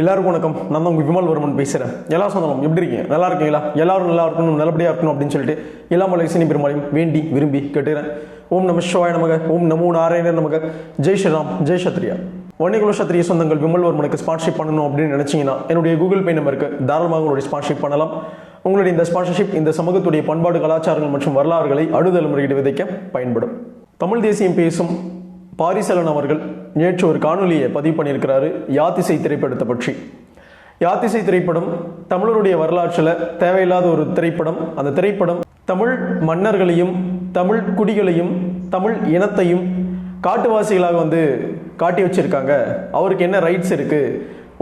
எல்லாருக்கும் வணக்கம். நான் தான் உங்கள் விமல்வர்மன் பேசுகிறேன். எல்லாரும் சொந்தம் எப்படி இருக்கீங்க? நல்லா இருக்கீங்களா? எல்லாரும் நல்லா இருக்கணும், நல்லபடியாக இருக்கணும் அப்படின்னு சொல்லிட்டு எல்லா மலைசினி பெருமாளையும் வேண்டி விரும்பி கேட்டுக்கிறேன். ஓம் நம சிவாய நமக, ஓம் நமோ நாராயண நமக, ஜெய் ஸ்ரீராம், ஜெய் சத்ரியா. வன்னியகுல சத்திரிய சொந்தங்கள் விமல்வர்மனுக்கு ஸ்பான்சர்ஷிப் பண்ணணும் அப்படின்னு நினச்சிங்கன்னா என்னுடைய கூகுள் பே நம்பருக்கு தாராளமாக உங்களுடைய ஸ்பான்சர்ஷிப் பண்ணலாம். உங்களுடைய இந்த ஸ்பான்சர்ஷிப் இந்த சமூகத்துடைய பண்பாடு, கலாச்சாரங்கள் மற்றும் வரலாறுகளை அடுதலைமுறையிட விதைக்க பயன்படும். தமிழ் தேசியம் பேசும் பாரிசலன் அவர்கள் நேற்று ஒரு காணொலியை பதிவு பண்ணியிருக்கிறாரு யாத்திசை திரைப்படத்தை பற்றி. யாத்திசை திரைப்படம் தமிழருடைய வரலாற்றில் தேவையில்லாத ஒரு திரைப்படம். அந்த திரைப்படம் தமிழ் மன்னர்களையும் தமிழ் குடிகளையும் தமிழ் இனத்தையும் காட்டுவாசிகளாக காட்டி வச்சிருக்காங்க. அவருக்கு என்ன ரைட்ஸ் இருக்கு?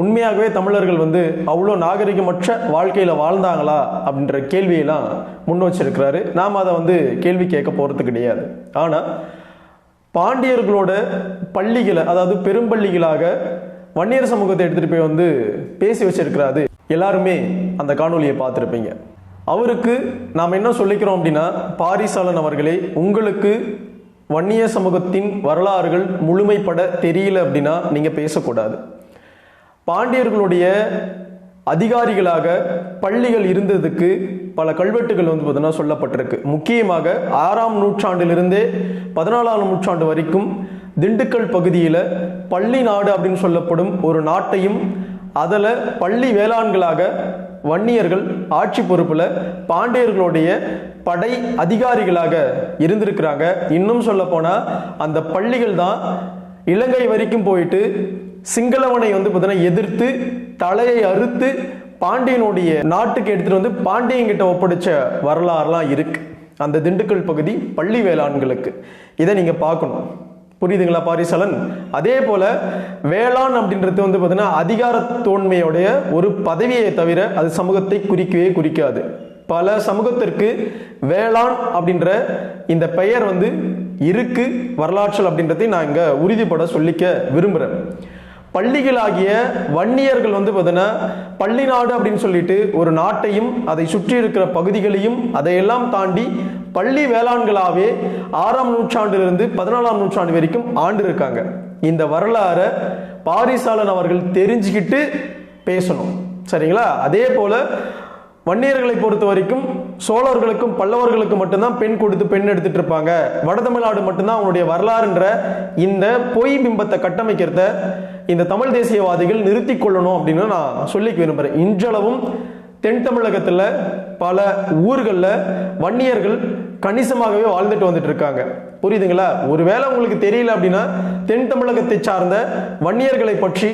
உண்மையாகவே தமிழர்கள் அவ்வளோ நாகரிகமற்ற வாழ்க்கையில் வாழ்ந்தாங்களா அப்படின்ற கேள்வியெல்லாம் முன் வச்சிருக்கிறாரு. நாம் அதை கேள்வி கேட்க போகிறது கிடையாது. ஆனால் பாண்டியர்களோட பள்ளிகளை, அதாவது பெரும்பள்ளிகளாக வன்னியர் சமூகத்தை எடுத்துகிட்டு போய் பேசி வச்சிருக்கிறாரு. எல்லாருமே அந்த காணொலியை பார்த்துருப்பீங்க. அவருக்கு நாம் என்ன சொல்லிக்கிறோம் அப்படின்னா, பாரிசாலன் அவர்களே, உங்களுக்கு வன்னிய சமூகத்தின் வரலாறுகள் முழுமைப்பட தெரியல அப்படின்னா நீங்கள் பேசக்கூடாது. பாண்டியர்களுடைய அதிகாரிகளாக பள்ளிகள் இருந்ததுக்கு பல கல்வெட்டுகள் பார்த்தீங்கன்னா சொல்லப்பட்டிருக்கு. முக்கியமாக 6ஆம் நூற்றாண்டிலிருந்தே 14ஆம் நூற்றாண்டு வரைக்கும் திண்டுக்கல் பகுதியில் பள்ளி நாடு அப்படின்னு சொல்லப்படும் ஒரு நாட்டையும் அதில் பள்ளி வேளாண்களாக வன்னியர்கள் ஆட்சி பொறுப்பில் பாண்டியர்களுடைய படை அதிகாரிகளாக இருந்திருக்கிறாங்க. இன்னும் சொல்ல போனால் அந்த பள்ளிகள் தான் இலங்கை வரைக்கும் போயிட்டு சிங்களவனை பார்த்தீங்கன்னா எதிர்த்து தலையை அறுத்து பாண்டியனுடைய நாட்டுக்கு எடுத்துட்டு பாண்டியங்கிட்ட ஒப்படைச்ச வரலாறுலாம் இருக்கு அந்த திண்டுக்கல் பகுதி பள்ளி வேளாண்களுக்கு. இதை நீங்க பார்க்கணும். புரியுதுங்களா பாரிசலன்? அதே போல வேளாண் அப்படின்றது பார்த்தீங்கன்னா அதிகாரத்தோன்மையுடைய ஒரு பதவியை தவிர அது சமூகத்தை குறிக்கவே குறிக்காது. பல சமூகத்திற்கு வேளாண் அப்படின்ற இந்த பெயர் இருக்கு வரலாற்றில் அப்படின்றதை நான் இங்க உறுதிப்பட சொல்லிக்க விரும்புகிறேன். பள்ளிகளாகிய வன்னியர்கள் பார்த்தீங்கன்னா பள்ளி நாடு அப்படின்னு சொல்லிட்டு ஒரு நாட்டையும் அதை சுற்றி இருக்கிற பகுதிகளையும் அதையெல்லாம் தாண்டி பள்ளி வேளாண்களாகவே 6ஆம் நூற்றாண்டிலிருந்து 14ஆம் நூற்றாண்டு வரைக்கும் ஆண்டு இருக்காங்க. இந்த வரலாறை பாரிசாலன் அவர்கள் தெரிஞ்சுக்கிட்டு பேசணும். சரிங்களா? அதே போல வன்னியர்களை பொறுத்த வரைக்கும் சோழர்களுக்கும் பல்லவர்களுக்கும் மட்டும்தான் பெண் கொடுத்து பெண் எடுத்துட்டு இருப்பாங்க. வடதமிழ்நாடு மட்டும்தான் அவனுடைய வரலாறுன்ற இந்த பொய் பிம்பத்தை கட்டமைக்கிறத இந்த தமிழ் தேசியவாதிகள் நிறுத்தி கொள்ளணும் அப்படின்னு நான் சொல்லிக்க விரும்புகிறேன். இன்றளவும் தென் தமிழகத்தில் பல ஊர்களில் வன்னியர்கள் கணிசமாகவே வாழ்ந்துட்டு வந்துட்டு இருக்காங்க. புரியுதுங்களா? ஒருவேளை உங்களுக்கு தெரியல அப்படின்னா தென் தமிழகத்தை சார்ந்த வன்னியர்களை பற்றி,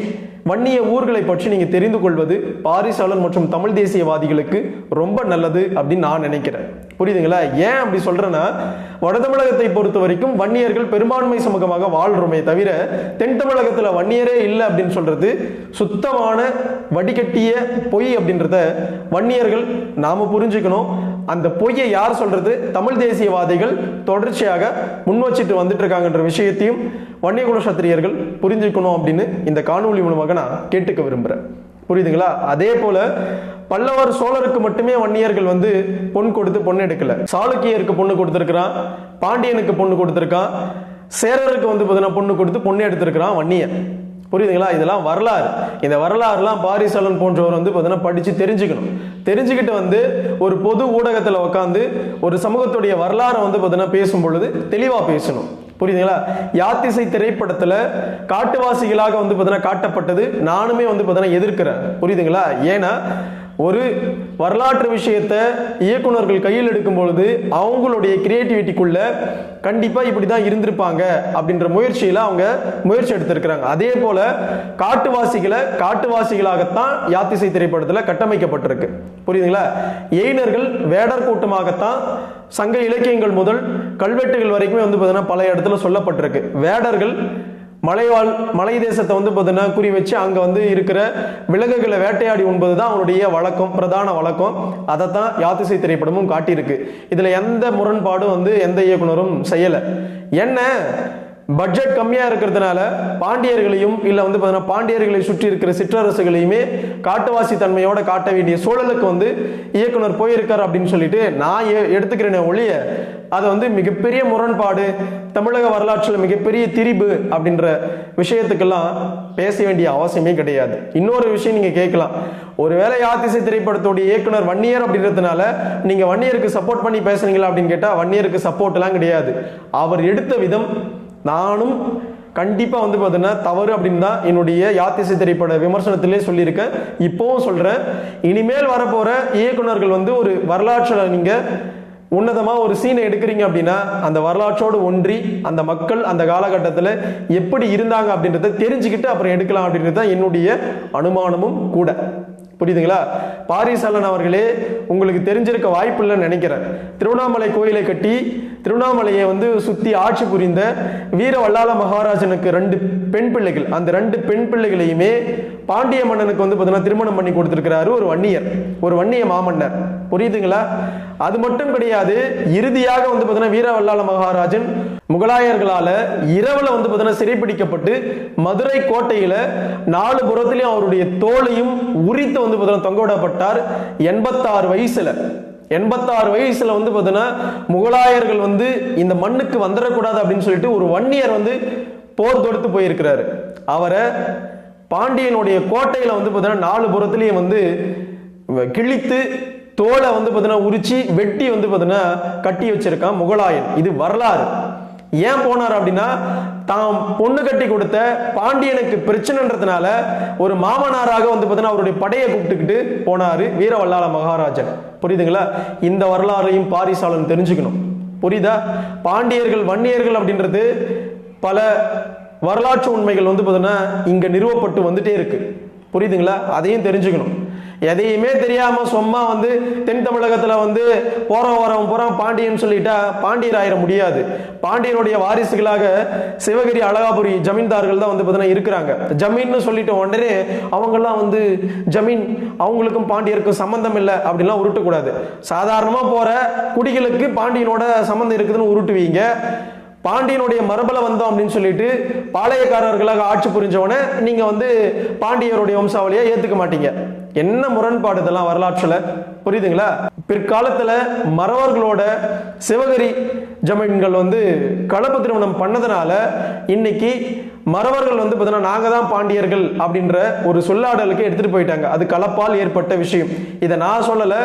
வன்னிய ஊர்களை பற்றி நீங்க தெரிந்து கொள்வது பாரிசாலன் மற்றும் தமிழ் தேசியவாதிகளுக்கு ரொம்ப நல்லது அப்படின்னு நான் நினைக்கிறேன். புரியுதுங்களா? ஏன் அப்படி சொல்றேன்னா, வட தமிழகத்தை பொறுத்த வரைக்கும் வன்னியர்கள் பெரும்பான்மை சமூகமாக வாழ்றோமே தவிர தென் தமிழகத்துல வன்னியரே இல்லை அப்படின்னு சொல்றது சுத்தமான வடிகட்டிய பொய் அப்படின்றத வன்னியர்கள் நாம புரிஞ்சுக்கணும். அந்த பொய்யை யார் சொல்றது? தமிழ் தேசியவாதிகள் தொடர்ச்சியாக முன் வச்சுட்டு வந்துட்டு இருக்காங்கன்ற விஷயத்தையும் வன்னியகுல சத்திரியர்கள் புரிஞ்சுக்கணும் அப்படின்னு இந்த காணொலி மூலமாக நான் கேட்டுக்க விரும்புறேன். புரியுதுங்களா? அதே போல பல்லவர் சோழருக்கு மட்டுமே வன்னியர்கள் பொன் கொடுத்து பொண்ணு எடுக்கல. சாளுக்கியருக்கு பொண்ணு கொடுத்திருக்கிறான், பாண்டியனுக்கு பொண்ணு கொடுத்திருக்கான், சேரருக்கு பார்த்தீங்கன்னா பொண்ணு கொடுத்து பொண்ணு எடுத்திருக்கிறான் வன்னியன். புரியுதுங்களா? இதெல்லாம் வரலாறு. இந்த வரலாறுலாம் பாரிசாலன் போன்றவர் பார்த்தீங்கன்னா படிச்சு தெரிஞ்சுக்கணும். தெரிஞ்சுக்கிட்டு ஒரு பொது ஊடகத்தில் உட்காந்து ஒரு சமூகத்துடைய வரலாறை பார்த்தீங்கன்னா பேசும் பொழுது தெளிவா பேசணும். புரியுதுங்களா? யாத்திசை திரைப்படத்துல காட்டுவாசிகளாக பார்த்தீங்கன்னா காட்டப்பட்டது நானுமே பார்த்தீங்கன்னா எதிர்க்கிறேன். புரியுதுங்களா? ஏன்னா ஒரு வரலாற்று விஷயத்தை இயக்குனர்கள் கையில் எடுக்கும் பொழுது அவங்களுடைய கிரியேட்டிவிட்டிக்குள்ள கண்டிப்பா இப்படிதான் இருந்திருப்பாங்க அப்படின்ற முயற்சியில அவங்க முயற்சி எடுத்திருக்கிறாங்க. அதே போல காட்டுவாசிகளை காட்டுவாசிகளாகத்தான் யாத்திசை திரைப்படத்துல கட்டமைக்கப்பட்டிருக்கு. புரியுதுங்களா? எயினர்கள் வேடர் கூட்டமாகத்தான் சங்க இலக்கியங்கள் முதல் கல்வெட்டுகள் வரைக்குமே பார்த்தீங்கன்னா பல இடத்துல சொல்லப்பட்டிருக்கு. வேடர்கள் மலை தேசத்தை பார்த்தீங்கன்னா குறி வச்சு அங்க இருக்கிற விலங்குகளை வேட்டையாடி உண்பது தான் அவனுடைய வழக்கம், பிரதான வழக்கம். அதைத்தான் யாத்திசை திரைப்படமும் காட்டியிருக்கு. இதுல எந்த முரண்பாடும் எந்த இயக்குனரும் செய்யல. என்ன பட்ஜெட் கம்மியாக இருக்கிறதுனால பாண்டியர்களையும் இல்லை வந்து பார்த்தீங்கன்னா பாண்டியர்களை சுற்றி இருக்கிற சிற்றரசுகளையுமே காட்டுவாசி தன்மையோட காட்ட வேண்டிய சூழலுக்கு வந்து இயக்குனர் போயிருக்கார் அப்படின்னு சொல்லிட்டு நான் எடுத்துக்கிறேனே ஒழிய அதை வந்து மிகப்பெரிய முரண்பாடு, தமிழக வரலாற்றில் மிகப்பெரிய திரிபு அப்படின்ற விஷயத்துக்கெல்லாம் பேச வேண்டிய அவசியமே கிடையாது. இன்னொரு விஷயம் நீங்க கேட்கலாம், ஒருவேளை யாத்திசை திரைப்படத்துடைய இயக்குனர் வன்னியர் அப்படின்றதுனால நீங்க வன்னியருக்கு சப்போர்ட் பண்ணி பேசுறீங்களா அப்படின்னு கேட்டா வன்னியருக்கு சப்போர்ட் எல்லாம் கிடையாது. அவர் எடுத்த விதம் நானும் கண்டிப்பா வந்து பார்த்தீங்கன்னா தவறு அப்படின்னு தான் என்னுடைய யாத்திசை திரைப்பட விமர்சனத்திலே சொல்லியிருக்கேன், இப்போவும் சொல்றேன். இனிமேல் வரப்போற இயக்குனர்கள் வந்து ஒரு வரலாற்றில் நீங்க உன்னதமாக ஒரு சீனை எடுக்கிறீங்க அப்படின்னா அந்த வரலாற்றோடு ஒன்றி அந்த மக்கள் அந்த காலகட்டத்தில் எப்படி இருந்தாங்க அப்படின்றத தெரிஞ்சுக்கிட்டு அப்புறம் எடுக்கலாம் அப்படின்றது தான் என்னுடைய அனுமானமும் கூட. புரியுதுங்களா? பாரிசாலன் அவர்களே, உங்களுக்கு தெரிஞ்சிருக்க வாய்ப்பு இல்லைன்னு நினைக்கிறேன். திருவண்ணாமலை கோயிலை கட்டி திருவண்ணாமலையை வந்து சுத்தி ஆட்சி புரிந்த வீர வல்லாள மகாராஜனுக்கு 2 பெண் பிள்ளைகள். அந்த 2 பெண் பிள்ளைகளையுமே பாண்டிய மன்னனுக்கு வந்து பார்த்தீங்கன்னா திருமணம் பண்ணி கொடுத்திருக்கிறாரு ஒரு வன்னியர், ஒரு வன்னிய மாமன்னர். புரியுதுங்களா? அது மட்டும் கிடையாது, இறுதியாக வந்து பார்த்தீங்கன்னா வீர வல்லாள மகாராஜன் முகலாயர்களால இரவுல வந்து பார்த்தீங்கன்னா சிறைப்பிடிக்கப்பட்டு மதுரை கோட்டையில 4 புறத்திலையும் அவருடைய தோலையும் உரித்து வந்து பார்த்தீங்கன்னா தொங்க விடப்பட்டார். 86 வயசுல 86 வயசுல வந்து பார்த்தீங்கன்னா முகலாயர்கள் வந்து இந்த மண்ணுக்கு வந்துடக்கூடாது அப்படின்னு சொல்லிட்டு ஒரு வன்னியர் வந்து போர் தொடுத்து போயிருக்கிறாரு. அவரை பாண்டியனுடைய கோட்டையில வந்து பார்த்தீங்கன்னா 4 புறத்திலையும் வந்து கிழித்து தோலை வந்து பார்த்தீங்கன்னா உரிச்சு வெட்டி வந்து பார்த்தீங்கன்னா கட்டி வச்சிருக்கான் முகலாயன். இது வரலாறு. ஏன் போனார் அப்படின்னா, தாம் பொண்ணு கட்டி கொடுத்த பாண்டியனுக்கு பிரச்சனைன்றதுனால ஒரு மாமனாராக வந்து பார்த்தீங்கன்னா அவருடைய படையை கூப்பிட்டுக்கிட்டு போனாரு வீர வல்லாள மகாராஜன். புரியுதுங்களா? இந்த வரலாறையும் பாரிசாலன் தெரிஞ்சுக்கணும். புரியுதா? பாண்டியர்கள் வன்னியர்கள் அப்படின்றது பல வரலாற்று உண்மைகள் வந்து பார்த்தீங்கன்னா இங்க நிறுவப்பட்டு வந்துட்டே இருக்கு. புரியுதுங்களா? அதையும் தெரிஞ்சுக்கணும். எதையுமே தெரியாம சும்மா வந்து தென் தமிழகத்துல வந்து போறவன் போறான் பாண்டியன் சொல்லிட்டா பாண்டியர் ஆயிட முடியாது. பாண்டியனுடைய வாரிசுகளாக சிவகிரி அழகாபுரி ஜமீன்தார்கள் தான் வந்து பார்த்தீங்கன்னா இருக்கிறாங்க. ஜமீன்னு சொல்லிட்டு உடனே அவங்கெல்லாம் வந்து ஜமீன் அவங்களுக்கும் பாண்டியருக்கும் சம்பந்தம் இல்லை அப்படின்லாம் உருட்டக்கூடாது. சாதாரணமா போற குடிகளுக்கு பாண்டியனோட சம்பந்தம் இருக்குதுன்னு உருட்டுவீங்க. பாண்டியனுடைய மரபல வந்தோம் அப்படின்னு சொல்லிட்டு பாளையக்காரர்களாக ஆட்சி புரிஞ்சவன நீங்க வந்து பாண்டியருடைய வம்சாவளியை ஏத்துக்க மாட்டீங்க. என்ன முரண்பாடு இதெல்லாம் வரலாற்றுல. புரியுதுங்களா? பிற்காலத்துல மறவர்களோட சிவகிரி ஜமீன்கள் வந்து கலப்பு திருமணம் பண்ணதுனால இன்னைக்கு மறவர்கள் வந்து பார்த்தீங்கன்னா நாங்க தான் பாண்டியர்கள் அப்படின்ற ஒரு சொல்லாடலுக்கு எடுத்துட்டு போயிட்டாங்க. அது கலப்பால் ஏற்பட்ட விஷயம். இதை நான் சொல்லல,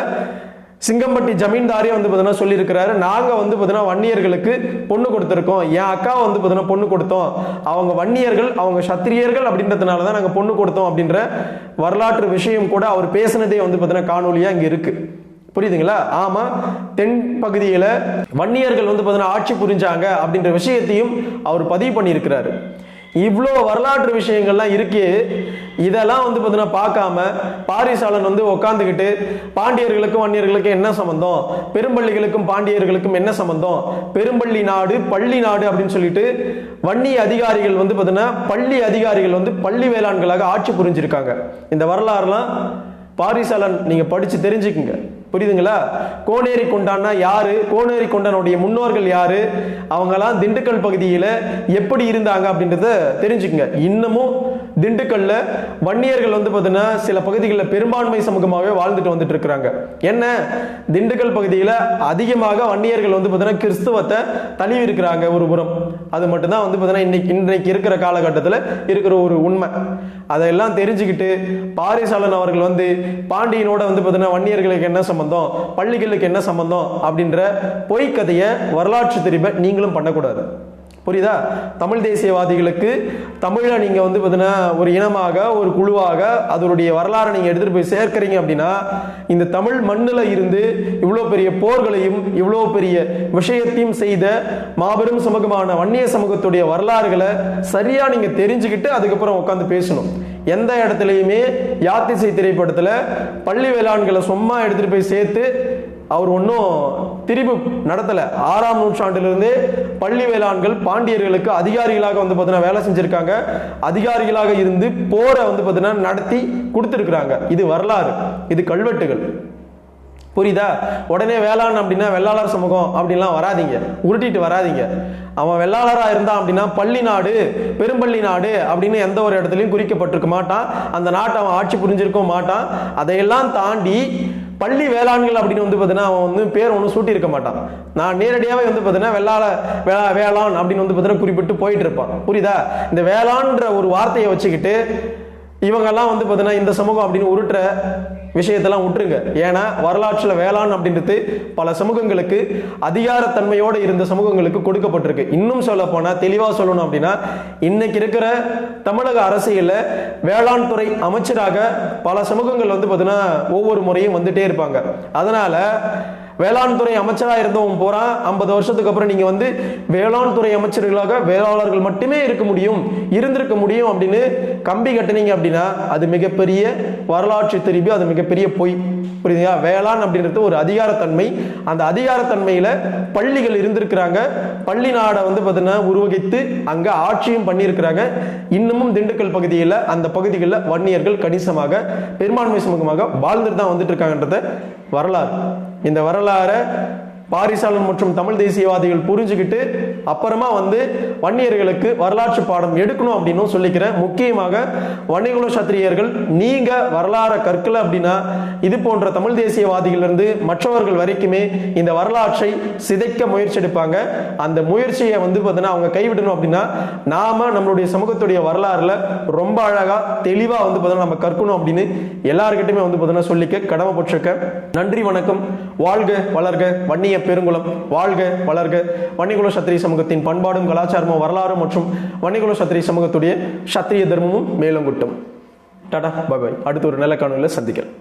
சிங்கம்பட்டி ஜமீன்தாரே வந்து பார்த்தீங்கன்னா சொல்லியிருக்கிறாரு, நாங்கள் வந்து பார்த்தீங்கன்னா வன்னியர்களுக்கு பொண்ணு கொடுத்துருக்கோம், என் அக்காவை வந்து பார்த்தீங்கன்னா பொண்ணு கொடுத்தோம், அவங்க வன்னியர்கள் அவங்க சத்திரியர்கள் அப்படின்றதுனால தான் நாங்கள் பொண்ணு கொடுத்தோம் அப்படின்ற வரலாற்று விஷயம் கூட அவர் பேசினதே வந்து பார்த்தீங்கன்னா காணொலியாக இங்கே இருக்கு. புரியுதுங்களா? ஆமா, தென் பகுதியில் வன்னியர்கள் வந்து பார்த்தீங்கன்னா ஆட்சி புரிஞ்சாங்க அப்படின்ற விஷயத்தையும் அவர் பதிவு பண்ணியிருக்கிறாரு. இவ்வளோ வரலாற்று விஷயங்கள்லாம் இருக்கு. இதெல்லாம் வந்து பார்த்தீங்கன்னா பார்க்காம பாரிசாலன் வந்து உட்காந்துக்கிட்டு பாண்டியர்களுக்கும் வன்னியர்களுக்கும் என்ன சம்பந்தம், பெரும்பள்ளிகளுக்கும் பாண்டியர்களுக்கும் என்ன சம்பந்தம், பெரும்பள்ளி நாடு பள்ளி நாடு அப்படின்னு சொல்லிட்டு வன்னிய அதிகாரிகள் வந்து பார்த்தீங்கன்னா பள்ளி அதிகாரிகள் வந்து பள்ளி வேளாண்களாக ஆட்சி புரிஞ்சிருக்காங்க. இந்த வரலாறுலாம் பாரிசாலன் நீங்க படிச்சு தெரிஞ்சுக்குங்க. புரியுதுங்களா? கோனேரி கொண்டான்னா யாரு, கோனேரி கொண்டானுடைய முன்னோர்கள் யாரு, அவங்கெல்லாம் திண்டுக்கல் பகுதியில எப்படி இருந்தாங்க அப்படின்றத தெரிஞ்சுக்குங்க. இன்னமும் திண்டுக்கல்ல வன்னியர்கள் வந்து பார்த்தீங்கன்னா சில பகுதிகளில் பெரும்பான்மை சமூகமாகவே வாழ்ந்துட்டு வந்துட்டு இருக்கிறாங்க. என்ன, திண்டுக்கல் பகுதியில் அதிகமாக வன்னியர்கள் வந்து பார்த்தீங்கன்னா கிறிஸ்துவத்தை தழுவி இருக்கிறாங்க ஒரு புறம். அது மட்டும்தான் வந்து பார்த்தீங்கன்னா இன்றைக்கு இருக்கிற காலகட்டத்தில் இருக்கிற ஒரு உண்மை. அதெல்லாம் தெரிஞ்சுக்கிட்டு பாரிசாலன் அவர்கள் வந்து பாண்டியனோட வந்து பார்த்தீங்கன்னா வன்னியர்களுக்கு என்ன சம்பந்தம், பள்ளிகளுக்கு என்ன சம்பந்தம் அப்படின்ற பொய்க்கதையை வரலாற்று தெரிவை நீங்களும் பண்ணக்கூடாது. புரியுதா? தமிழ் தேசியவாதிகளுக்கு தமிழை நீங்க வந்து பார்த்தீங்கன்னா ஒரு இனமாக ஒரு குழுவாக அதனுடைய வரலாறை நீங்க எடுத்துட்டு போய் சேர்க்கிறீங்க அப்படின்னா இந்த தமிழ் மண்ணில் இருந்து இவ்வளோ பெரிய போர்களையும் இவ்வளோ பெரிய விஷயத்தையும் செய்த மாபெரும் சமூகமான வன்னிய சமூகத்துடைய வரலாறுகளை சரியா நீங்க தெரிஞ்சுக்கிட்டு அதுக்கப்புறம் உட்காந்து பேசணும். எந்த இடத்துலையுமே யாத்திசை திரைப்படத்தில் பள்ளி வேளாண்களை சும்மா எடுத்துட்டு போய் சேர்த்து அவர் ஒன்றும் திரிபு நடத்தலை. 6ஆம் நூற்றாண்டிலிருந்தே பள்ளி வேளாண்கள் பாண்டியர்களுக்கு அதிகாரிகளாக வந்து பார்த்தீங்கன்னா வேலை செஞ்சிருக்காங்க. அதிகாரிகளாக இருந்து போரை வந்து பார்த்தீங்கன்னா நடத்தி கொடுத்துருக்குறாங்க. இது வரலாறு, இது கல்வெட்டுகள். புரியுதா? உடனே வேளாண் அப்படின்னா வெள்ளாளர் சமூகம் அப்படின்லாம் வராதிங்க, உருட்டிட்டு வராதிங்க. அவன் வெள்ளாளராக இருந்தான் அப்படின்னா பள்ளி நாடு, பெரும்பள்ளி நாடு அப்படின்னு எந்த ஒரு இடத்துலையும் குறிக்கப்பட்டிருக்க மாட்டான். அந்த நாட்டை அவன் ஆட்சி புரிஞ்சிருக்க மாட்டான். அதையெல்லாம் தாண்டி பள்ளி வேளாண்கள் அப்படின்னு வந்து பார்த்தீங்கன்னா அவன் வந்து பேர் ஒன்றும் சூட்டி இருக்க மாட்டான். நான் நேரடியாகவே வந்து பார்த்தீங்கன்னா வேளாண் அப்படின்னு வந்து பார்த்தீங்கன்னா குறிப்பிட்டு போயிட்டு இருப்பான். புரியுதா? இந்த வேளாண்ன்ற ஒரு வார்த்தையை வச்சுக்கிட்டு இவங்கெல்லாம் வந்து பார்த்தீங்கன்னா இந்த சமூகம் அப்படின்னு உருட்டுற விஷயத்தெல்லாம் விட்டுருங்க. ஏன்னா வரலாற்றில் வேளாண் அப்படின்றது பல சமூகங்களுக்கு அதிகாரத்தன்மையோடு இருந்த சமூகங்களுக்கு கொடுக்கப்பட்டிருக்கு. இன்னும் சொல்ல போனால் தெளிவாக சொல்லணும் அப்படின்னா இன்னைக்கு இருக்கிற தமிழக அரசியலில் வேளாண் துறை அமைச்சராக பல சமூகங்கள் வந்து பார்த்தீங்கன்னா ஒவ்வொரு முறையும் வந்துட்டே இருப்பாங்க. அதனால வேளாண் துறை அமைச்சராக இருந்தவங்க போறா 50 வருஷத்துக்கு அப்புறம் நீங்க வந்து வேளாண் துறை அமைச்சர்களாக வேளாளர்கள் மட்டுமே இருந்திருக்க முடியும் அப்படின்னு கம்பி கட்டினீங்க அப்படின்னா அது மிகப்பெரிய வரலாற்று தெரிவு, அது மிகப்பெரிய பொய். புரியுதுங்களா? வேளாண் அப்படின்றது ஒரு அதிகாரத்தன்மை. அந்த அதிகாரத்தன்மையில பள்ளிகள் இருந்திருக்கிறாங்க. பள்ளி நாடை வந்து பார்த்தீங்கன்னா உருவகித்து அங்க ஆட்சியும் பண்ணியிருக்கிறாங்க. இன்னமும் திண்டுக்கல் பகுதியில் அந்த பகுதிகளில் வன்னியர்கள் கணிசமாக பெரும்பான்மை சமூகமாக வாழ்ந்துட்டு தான் வந்துட்டு இருக்காங்கன்றத வரலாறு. இந்த வரலாறை பாரிசாலன் மற்றும் தமிழ் தேசியவாதிகள் புரிஞ்சுக்கிட்டு அப்புறமா வந்து வன்னியர்களுக்கு வரலாற்று பாடம் எடுக்கணும் அப்படின்னு சொல்லிக்கிறேன். முக்கியமாக வன்னியகுல சத்திரியர்கள் நீங்க வரலாறை கற்கல அப்படின்னா இது போன்ற தமிழ் தேசியவாதிகள் இருந்து மற்றவர்கள் வரைக்குமே இந்த வரலாற்றை சிதைக்க முயற்சி எடுப்பாங்க. அந்த முயற்சியை வந்து பார்த்தீங்கன்னா அவங்க கைவிடணும் அப்படின்னா நாம நம்மளுடைய சமூகத்துடைய வரலாறுல ரொம்ப அழகா தெளிவா வந்து பார்த்தீங்கன்னா நம்ம கற்கணும் அப்படின்னு எல்லாருக்கிட்டையுமே வந்து பார்த்தீங்கன்னா சொல்லிக்க கடமைப்பட்டிருக்கேன். நன்றி, வணக்கம். வாழ்க வளர்க வன்னிய பெருங்குளம், வாழ்க வளர்க வன்னியகுல சத்திரிய சமூகத்தின் பண்பாடும் கலாச்சாரமும் வரலாறும் மற்றும் வன்னியகுல சத்திரிய சமூகத்துடைய சத்திரிய தர்மமும் மேலும் கூட்டும். டாடா, பாய் பாய். அடுத்து ஒரு நல்ல காணொலியில் சந்திக்கிறேன்.